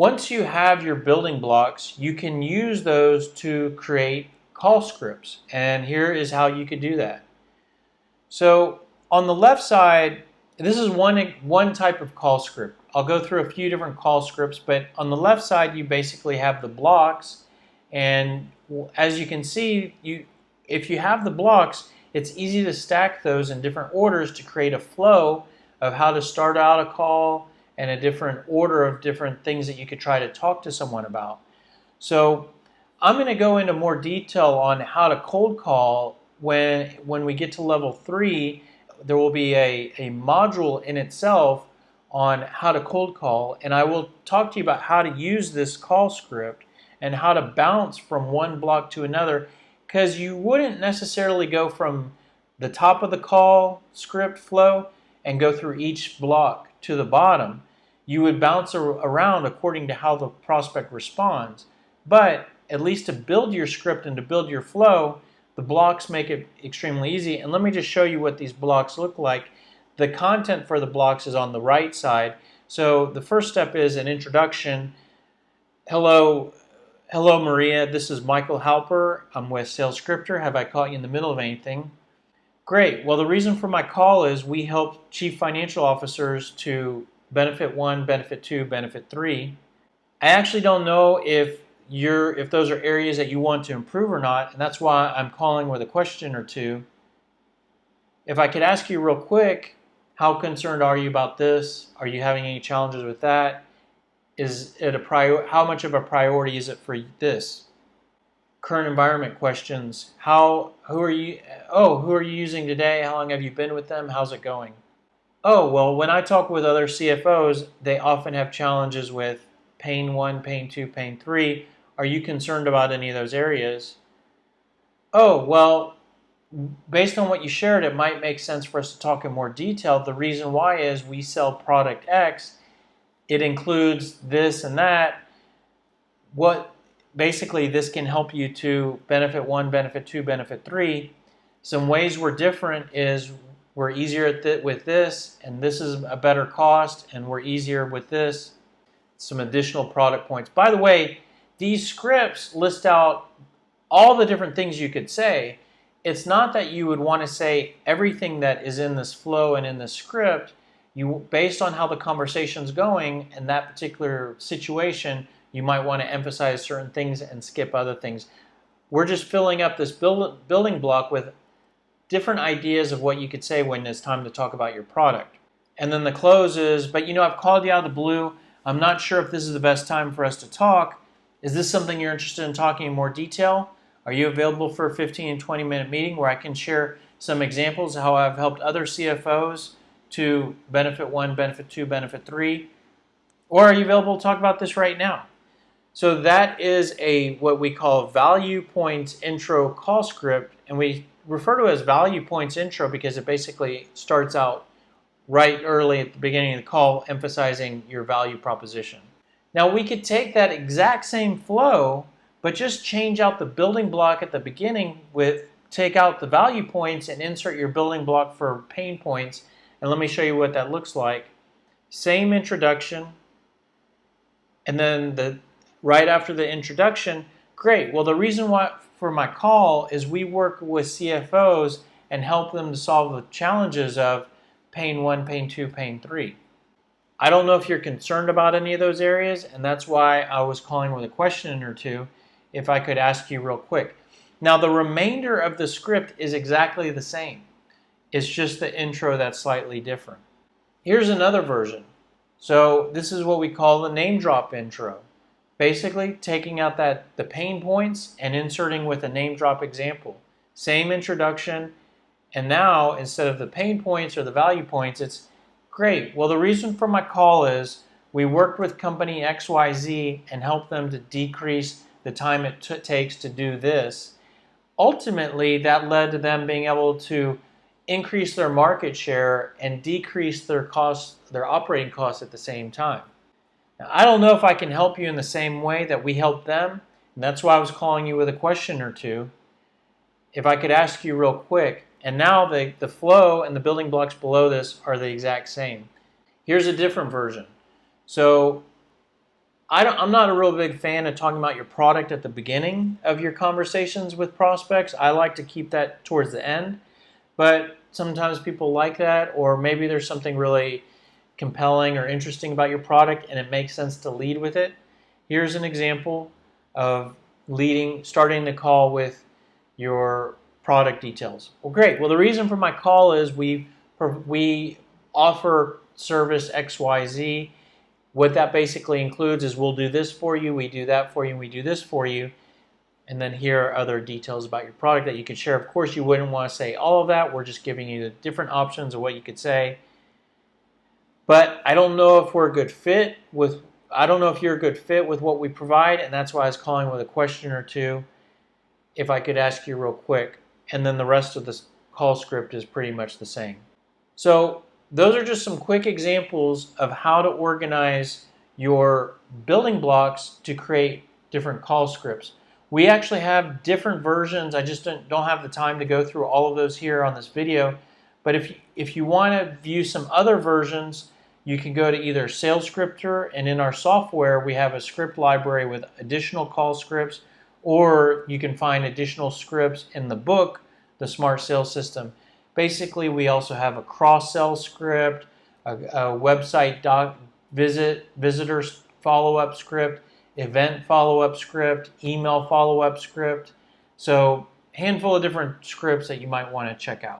Once you have your building blocks, you can use those to create call scripts. And here is how you could do that. So on the left side, this is one type of call script. I'll go through a few different call scripts, but on the left side, you basically have the blocks. And as you can see, if you have the blocks, it's easy to stack those in different orders to create a flow of how to start out a call and a different order of different things that you could try to talk to someone about. So I'm going to go into more detail on how to cold call when we get to level 3. There will be a module in itself on how to cold call, and I will talk to you about how to use this call script and how to bounce from one block to another, because you wouldn't necessarily go from the top of the call script flow and go through each block to the bottom. You would bounce around according to how the prospect responds. But at least to build your script and to build your flow, the blocks make it extremely easy. And let me just show you what these blocks look like. The content for the blocks is on the right side. So the first step is an introduction. Hello, Maria. This is Michael Halper. I'm with Sales Scripter. Have I caught you in the middle of anything? Great. Well, the reason for my call is we help chief financial officers to benefit 1, benefit 2, benefit 3. I actually don't know if those are areas that you want to improve or not, and that's why I'm calling with a question or two. If I could ask you real quick, how concerned are you about this? Are you having any challenges with that? Is it how much of a priority is it for this? Current environment questions. Who are you using today? How long have you been with them? How's it going? Oh, well, when I talk with other CFOs, they often have challenges with Pain 1, Pain 2, Pain 3. Are you concerned about any of those areas? Oh, well, based on what you shared, it might make sense for us to talk in more detail. The reason why is we sell product X. It includes this and that. Basically, this can help you to benefit 1, benefit 2, benefit 3. Some ways we're different is we're easier with this, and this is a better cost, and we're easier with this. Some additional product points. By the way, these scripts list out all the different things you could say. It's not that you would want to say everything that is in this flow and in this script. Based on how the conversation's going in that particular situation, you might want to emphasize certain things and skip other things. We're just filling up this building block with different ideas of what you could say when it's time to talk about your product. And then the close is, but I've called you out of the blue. I'm not sure if this is the best time for us to talk. Is this something you're interested in talking in more detail? Are you available for a 15 and 20 minute meeting where I can share some examples of how I've helped other CFOs to benefit 1, benefit 2, benefit 3? Or are you available to talk about this right now? So that is what we call value points intro call script, and we refer to it as value points intro because it basically starts out right early at the beginning of the call, emphasizing your value proposition. Now we could take that exact same flow, but just change out the building block at the beginning take out the value points and insert your building block for pain points. And let me show you what that looks like. Same introduction, and then right after the introduction, great. Well, the reason why for my call is we work with CFOs and help them to solve the challenges of Pain 1, Pain 2, Pain 3. I don't know if you're concerned about any of those areas, and that's why I was calling with a question or two, if I could ask you real quick. Now, the remainder of the script is exactly the same. It's just the intro that's slightly different. Here's another version. So this is what we call the name drop intro. Basically, taking out the pain points and inserting with a name drop example. Same introduction, and now instead of the pain points or the value points, it's great. Well, the reason for my call is we worked with company XYZ and helped them to decrease the time it takes to do this. Ultimately, that led to them being able to increase their market share and decrease their operating costs at the same time. Now, I don't know if I can help you in the same way that we helped them, and that's why I was calling you with a question or two. If I could ask you real quick, and now the flow and the building blocks below this are the exact same. Here's a different version. So I'm not a real big fan of talking about your product at the beginning of your conversations with prospects. I like to keep that towards the end, but sometimes people like that, or maybe there's something really compelling or interesting about your product and it makes sense to lead with it. Here's an example of starting the call with your product details. Well, great. Well, the reason for my call is we offer service XYZ. What that basically includes is we'll do this for you, we do that for you, and we do this for you. And then here are other details about your product that you can share. Of course, you wouldn't want to say all of that. We're just giving you the different options of what you could say. But I don't know if we're a good fit with, I don't know if you're a good fit with what we provide, and that's why I was calling with a question or two. If I could ask you real quick, and then the rest of this call script is pretty much the same. So those are just some quick examples of how to organize your building blocks to create different call scripts. We actually have different versions. I just don't have the time to go through all of those here on this video. But if you want to view some other versions, you can go to either SalesScripter, and in our software we have a script library with additional call scripts, or you can find additional scripts in the book, The Smart Sales System. Basically, we also have a cross-sell script, a website visitors follow-up script, event follow-up script, email follow-up script. So, a handful of different scripts that you might want to check out.